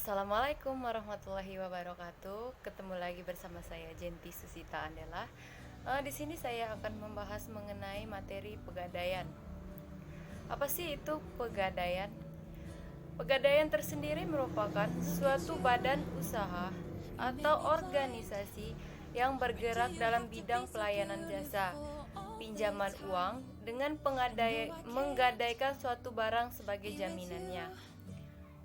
Assalamualaikum warahmatullahi wabarakatuh. Ketemu lagi bersama saya Jenti Susita Andela. Di sini saya akan membahas mengenai materi pegadaian. Apa sih itu pegadaian? Pegadaian tersendiri merupakan suatu badan usaha atau organisasi yang bergerak dalam bidang pelayanan jasa, pinjaman uang dengan menggadaikan suatu barang sebagai jaminannya.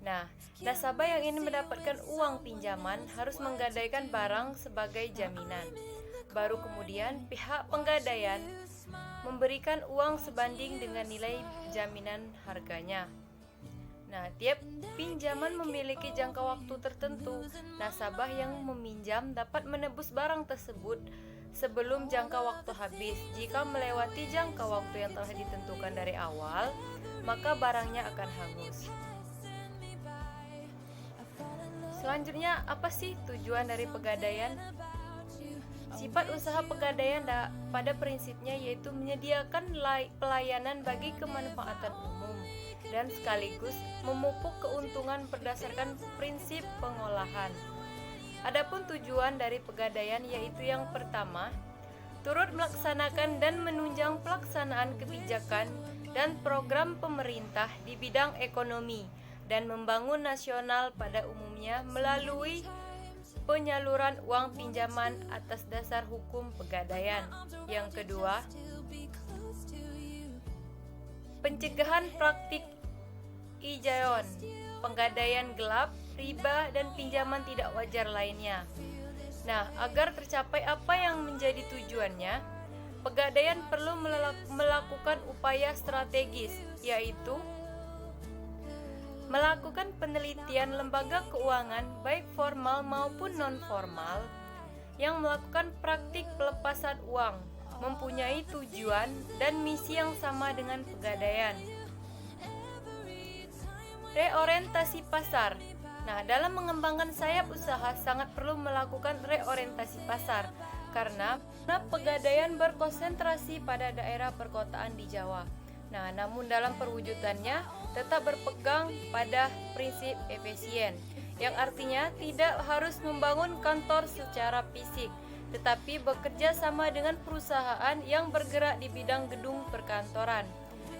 Nah, nasabah yang ingin mendapatkan uang pinjaman harus menggadaikan barang sebagai jaminan. Baru kemudian pihak penggadaian memberikan uang sebanding dengan nilai jaminan harganya. Nah, tiap pinjaman memiliki jangka waktu tertentu. Nasabah yang meminjam dapat menebus barang tersebut sebelum jangka waktu habis. Jika melewati jangka waktu yang telah ditentukan dari awal, maka barangnya akan hangus. Selanjutnya, apa sih tujuan dari pegadaian? Sifat usaha pegadaian pada prinsipnya yaitu menyediakan pelayanan bagi kemanfaatan umum dan sekaligus memupuk keuntungan berdasarkan prinsip pengolahan. Adapun tujuan dari pegadaian yaitu yang pertama, turut melaksanakan dan menunjang pelaksanaan kebijakan dan program pemerintah di bidang ekonomi dan membangun nasional pada umumnya melalui penyaluran uang pinjaman atas dasar hukum pegadaian. Yang kedua, pencegahan praktik ijayon, penggadaian gelap, riba, dan pinjaman tidak wajar lainnya. Nah, agar tercapai apa yang menjadi tujuannya, pegadaian perlu melakukan upaya strategis, yaitu melakukan penelitian lembaga keuangan baik formal maupun non-formal yang melakukan praktik pelepasan uang, mempunyai tujuan dan misi yang sama dengan pegadaian. Reorientasi pasar. Nah, dalam mengembangkan sayap usaha sangat perlu melakukan reorientasi pasar karena pegadaian berkonsentrasi pada daerah perkotaan di Jawa. Nah, namun dalam perwujudannya tetap berpegang pada prinsip efisien, yang artinya tidak harus membangun kantor secara fisik, tetapi bekerja sama dengan perusahaan yang bergerak di bidang gedung perkantoran.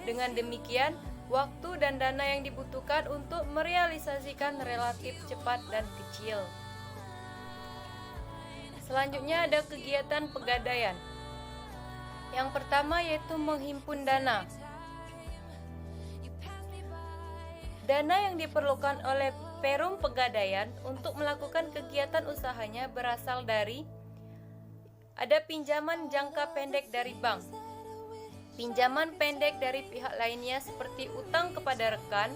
Dengan demikian, waktu dan dana yang dibutuhkan untuk merealisasikan relatif cepat dan kecil. Selanjutnya ada kegiatan pegadaian. Yang pertama yaitu menghimpun dana. Dana yang diperlukan oleh Perum Pegadaian untuk melakukan kegiatan usahanya berasal dari ada pinjaman jangka pendek dari bank, pinjaman pendek dari pihak lainnya seperti utang kepada rekan,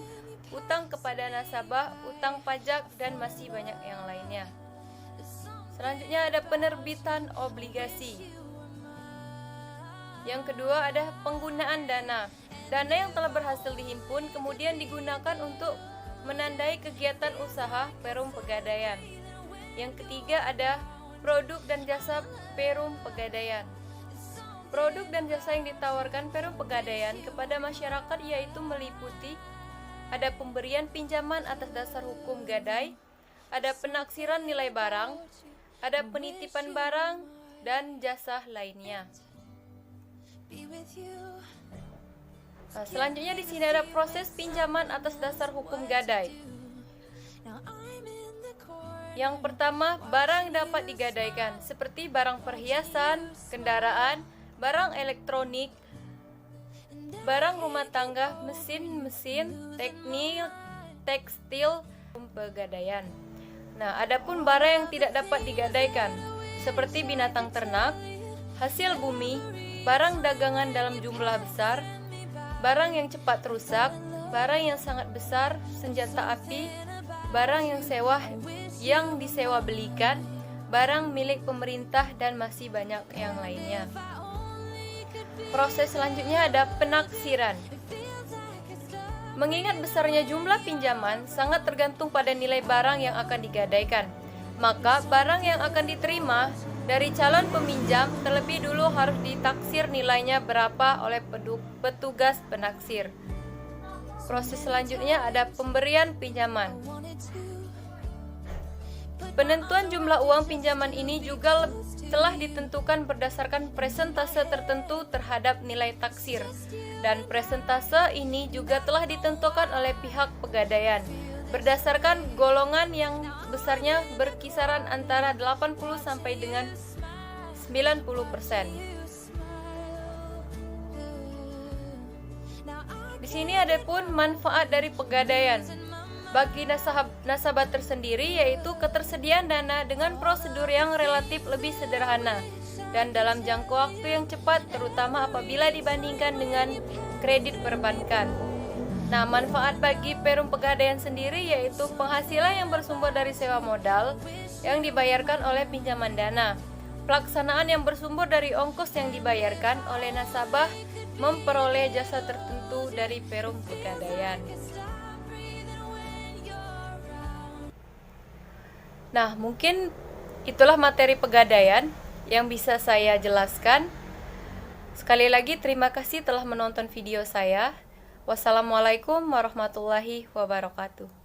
utang kepada nasabah, utang pajak, dan masih banyak yang lainnya. Selanjutnya ada penerbitan obligasi. Yang kedua ada penggunaan dana. Dana yang telah berhasil dihimpun kemudian digunakan untuk menandai kegiatan usaha Perum Pegadaian. Yang ketiga ada produk dan jasa Perum Pegadaian. Produk dan jasa yang ditawarkan Perum Pegadaian kepada masyarakat yaitu meliputi ada pemberian pinjaman atas dasar hukum gadai, ada penaksiran nilai barang, ada penitipan barang, dan jasa lainnya. Nah, selanjutnya di sini ada proses pinjaman atas dasar hukum gadai. Yang pertama, barang dapat digadaikan seperti barang perhiasan, kendaraan, barang elektronik, barang rumah tangga, mesin-mesin, teknik, tekstil, pegadaian. Nah, adapun barang yang tidak dapat digadaikan seperti binatang ternak, hasil bumi, barang dagangan dalam jumlah besar, barang yang cepat rusak, barang yang sangat besar, senjata api, barang yang disewa belikan, barang milik pemerintah, dan masih banyak yang lainnya. Proses selanjutnya ada penaksiran. Mengingat besarnya jumlah pinjaman sangat tergantung pada nilai barang yang akan digadaikan, maka barang yang akan diterima dari calon peminjam terlebih dulu harus ditaksir nilainya berapa oleh petugas penaksir. Proses selanjutnya ada pemberian pinjaman. Penentuan jumlah uang pinjaman ini juga telah ditentukan berdasarkan presentase tertentu terhadap nilai taksir, dan presentase ini juga telah ditentukan oleh pihak pegadaian berdasarkan golongan yang besarnya berkisaran antara 80 sampai dengan 90%. Di sini ada pun manfaat dari pegadaian bagi nasabah tersendiri, yaitu ketersediaan dana dengan prosedur yang relatif lebih sederhana dan dalam jangka waktu yang cepat, terutama apabila dibandingkan dengan kredit perbankan. Nah, manfaat bagi Perum Pegadaian sendiri yaitu penghasilan yang bersumber dari sewa modal yang dibayarkan oleh pinjaman dana, pelaksanaan yang bersumber dari ongkos yang dibayarkan oleh nasabah memperoleh jasa tertentu dari Perum Pegadaian. Nah, mungkin itulah materi pegadaian yang bisa saya jelaskan. Sekali lagi terima kasih telah menonton video saya. Wassalamualaikum warahmatullahi wabarakatuh.